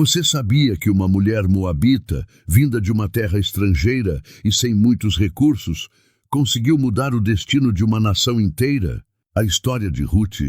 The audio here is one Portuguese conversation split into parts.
Você sabia que uma mulher moabita, vinda de uma terra estrangeira e sem muitos recursos, conseguiu mudar o destino de uma nação inteira? A história de Ruth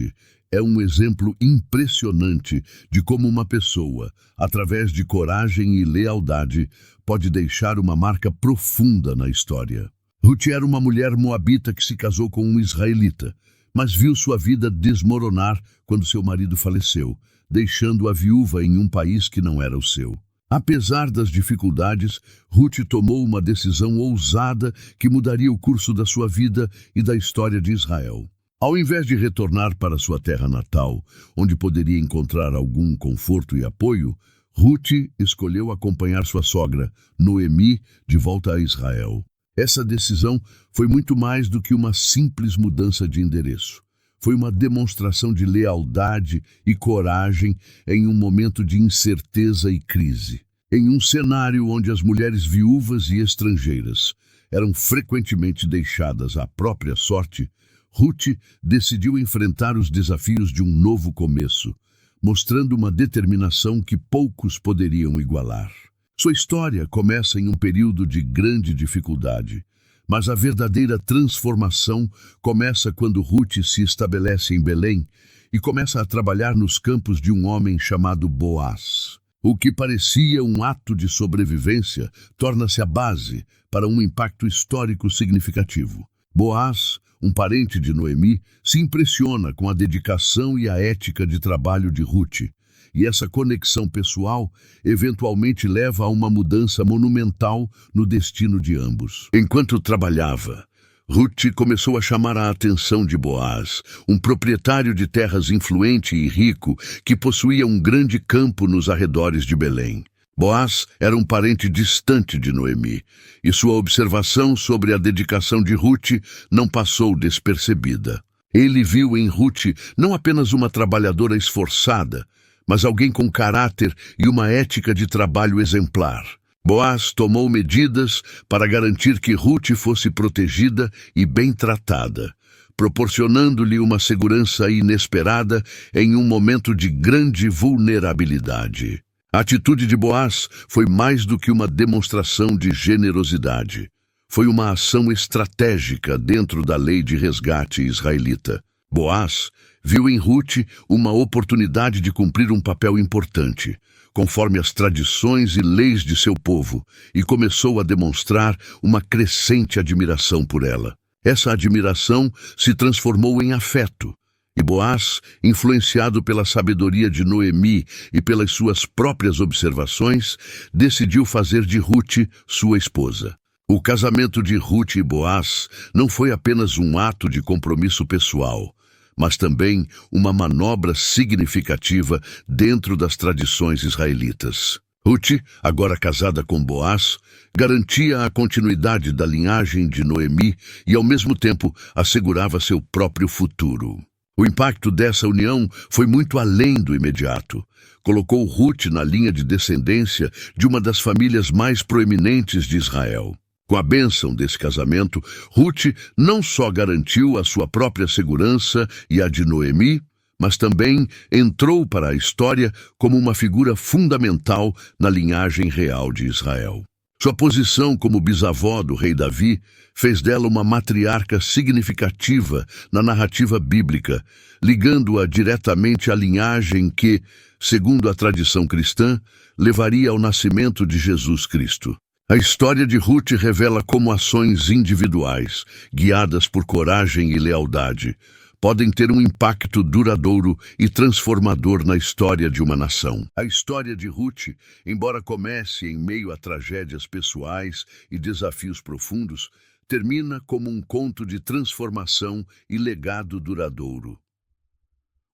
é um exemplo impressionante de como uma pessoa, através de coragem e lealdade, pode deixar uma marca profunda na história. Ruth era uma mulher moabita que se casou com um israelita, mas viu sua vida desmoronar quando seu marido faleceu, deixando-a viúva em um país que não era o seu. Apesar das dificuldades, Ruth tomou uma decisão ousada que mudaria o curso da sua vida e da história de Israel. Ao invés de retornar para sua terra natal, onde poderia encontrar algum conforto e apoio, Ruth escolheu acompanhar sua sogra, Noemi, de volta a Israel. Essa decisão foi muito mais do que uma simples mudança de endereço. Foi uma demonstração de lealdade e coragem em um momento de incerteza e crise. Em um cenário onde as mulheres viúvas e estrangeiras eram frequentemente deixadas à própria sorte, Ruth decidiu enfrentar os desafios de um novo começo, mostrando uma determinação que poucos poderiam igualar. Sua história começa em um período de grande dificuldade, mas a verdadeira transformação começa quando Ruth se estabelece em Belém e começa a trabalhar nos campos de um homem chamado Boaz. O que parecia um ato de sobrevivência torna-se a base para um impacto histórico significativo. Boaz, um parente de Noemi, se impressiona com a dedicação e a ética de trabalho de Ruth, e essa conexão pessoal eventualmente leva a uma mudança monumental no destino de ambos. Enquanto trabalhava, Ruth começou a chamar a atenção de Boaz, um proprietário de terras influente e rico que possuía um grande campo nos arredores de Belém. Boaz era um parente distante de Noemi, e sua observação sobre a dedicação de Ruth não passou despercebida. Ele viu em Ruth não apenas uma trabalhadora esforçada, mas alguém com caráter e uma ética de trabalho exemplar. Boaz tomou medidas para garantir que Ruth fosse protegida e bem tratada, proporcionando-lhe uma segurança inesperada em um momento de grande vulnerabilidade. A atitude de Boaz foi mais do que uma demonstração de generosidade. Foi uma ação estratégica dentro da lei de resgate israelita. Boaz viu em Ruth uma oportunidade de cumprir um papel importante, conforme as tradições e leis de seu povo, e começou a demonstrar uma crescente admiração por ela. Essa admiração se transformou em afeto, e Boaz, influenciado pela sabedoria de Noemi e pelas suas próprias observações, decidiu fazer de Ruth sua esposa. O casamento de Ruth e Boaz não foi apenas um ato de compromisso pessoal, mas também uma manobra significativa dentro das tradições israelitas. Ruth, agora casada com Boaz, garantia a continuidade da linhagem de Noemi e, ao mesmo tempo, assegurava seu próprio futuro. O impacto dessa união foi muito além do imediato. Colocou Ruth na linha de descendência de uma das famílias mais proeminentes de Israel. Com a bênção desse casamento, Ruth não só garantiu a sua própria segurança e a de Noemi, mas também entrou para a história como uma figura fundamental na linhagem real de Israel. Sua posição como bisavó do rei Davi fez dela uma matriarca significativa na narrativa bíblica, ligando-a diretamente à linhagem que, segundo a tradição cristã, levaria ao nascimento de Jesus Cristo. A história de Ruth revela como ações individuais, guiadas por coragem e lealdade, podem ter um impacto duradouro e transformador na história de uma nação. A história de Ruth, embora comece em meio a tragédias pessoais e desafios profundos, termina como um conto de transformação e legado duradouro.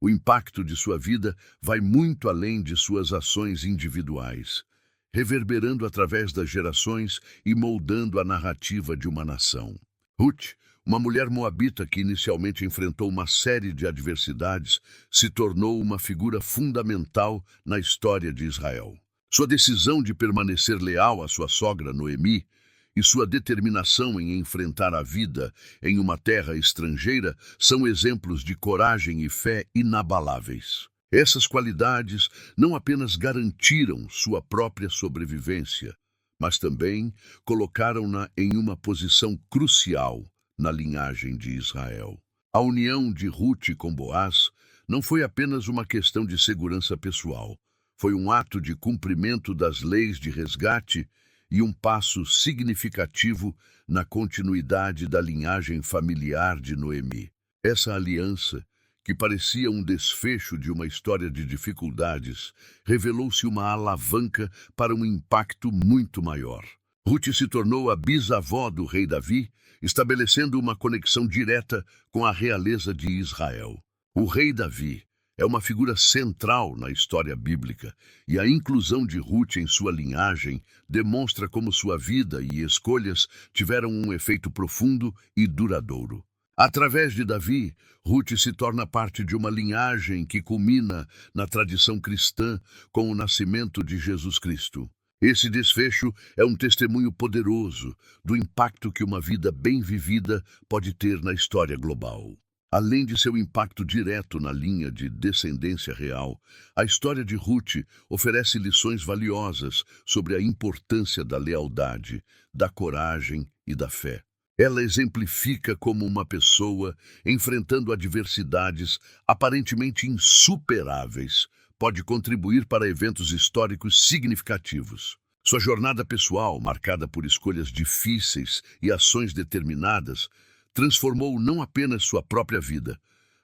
O impacto de sua vida vai muito além de suas ações individuais, reverberando através das gerações e moldando a narrativa de uma nação. Ruth, uma mulher moabita que inicialmente enfrentou uma série de adversidades, se tornou uma figura fundamental na história de Israel. Sua decisão de permanecer leal à sua sogra Noemi e sua determinação em enfrentar a vida em uma terra estrangeira são exemplos de coragem e fé inabaláveis. Essas qualidades não apenas garantiram sua própria sobrevivência, mas também colocaram-na em uma posição crucial na linhagem de Israel. A união de Ruth com Boaz não foi apenas uma questão de segurança pessoal, foi um ato de cumprimento das leis de resgate e um passo significativo na continuidade da linhagem familiar de Noemi. Essa aliança, que parecia um desfecho de uma história de dificuldades, revelou-se uma alavanca para um impacto muito maior. Ruth se tornou a bisavó do rei Davi, estabelecendo uma conexão direta com a realeza de Israel. O rei Davi é uma figura central na história bíblica, e a inclusão de Ruth em sua linhagem demonstra como sua vida e escolhas tiveram um efeito profundo e duradouro. Através de Davi, Ruth se torna parte de uma linhagem que culmina na tradição cristã com o nascimento de Jesus Cristo. Esse desfecho é um testemunho poderoso do impacto que uma vida bem vivida pode ter na história global. Além de seu impacto direto na linha de descendência real, a história de Ruth oferece lições valiosas sobre a importância da lealdade, da coragem e da fé. Ela exemplifica como uma pessoa, enfrentando adversidades aparentemente insuperáveis, pode contribuir para eventos históricos significativos. Sua jornada pessoal, marcada por escolhas difíceis e ações determinadas, transformou não apenas sua própria vida,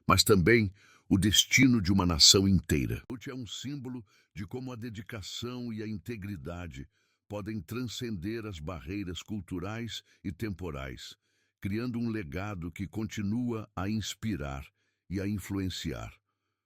mas também o destino de uma nação inteira. Ruth é um símbolo de como a dedicação e a integridade podem transcender as barreiras culturais e temporais, criando um legado que continua a inspirar e a influenciar.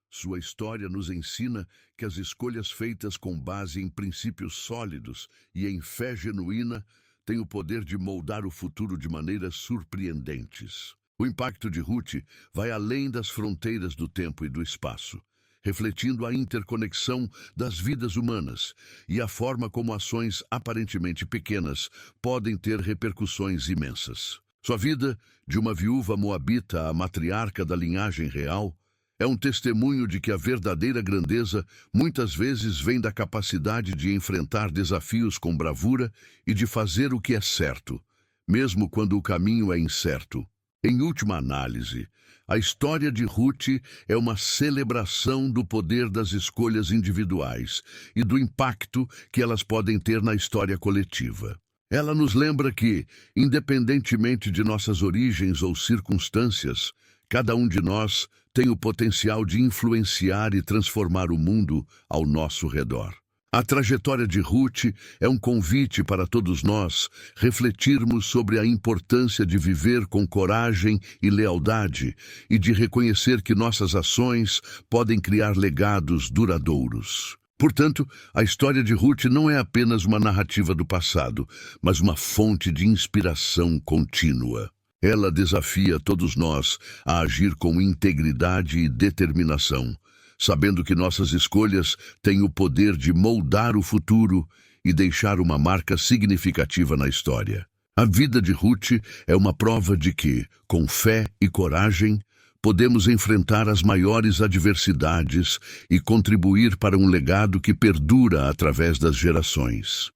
Sua história nos ensina que as escolhas feitas com base em princípios sólidos e em fé genuína têm o poder de moldar o futuro de maneiras surpreendentes. O impacto de Ruth vai além das fronteiras do tempo e do espaço, refletindo a interconexão das vidas humanas e a forma como ações aparentemente pequenas podem ter repercussões imensas. Sua vida, de uma viúva moabita à matriarca da linhagem real, é um testemunho de que a verdadeira grandeza muitas vezes vem da capacidade de enfrentar desafios com bravura e de fazer o que é certo, mesmo quando o caminho é incerto. Em última análise, a história de Ruth é uma celebração do poder das escolhas individuais e do impacto que elas podem ter na história coletiva. Ela nos lembra que, independentemente de nossas origens ou circunstâncias, cada um de nós tem o potencial de influenciar e transformar o mundo ao nosso redor. A trajetória de Ruth é um convite para todos nós refletirmos sobre a importância de viver com coragem e lealdade e de reconhecer que nossas ações podem criar legados duradouros. Portanto, a história de Ruth não é apenas uma narrativa do passado, mas uma fonte de inspiração contínua. Ela desafia todos nós a agir com integridade e determinação, sabendo que nossas escolhas têm o poder de moldar o futuro e deixar uma marca significativa na história. A vida de Ruth é uma prova de que, com fé e coragem, podemos enfrentar as maiores adversidades e contribuir para um legado que perdura através das gerações.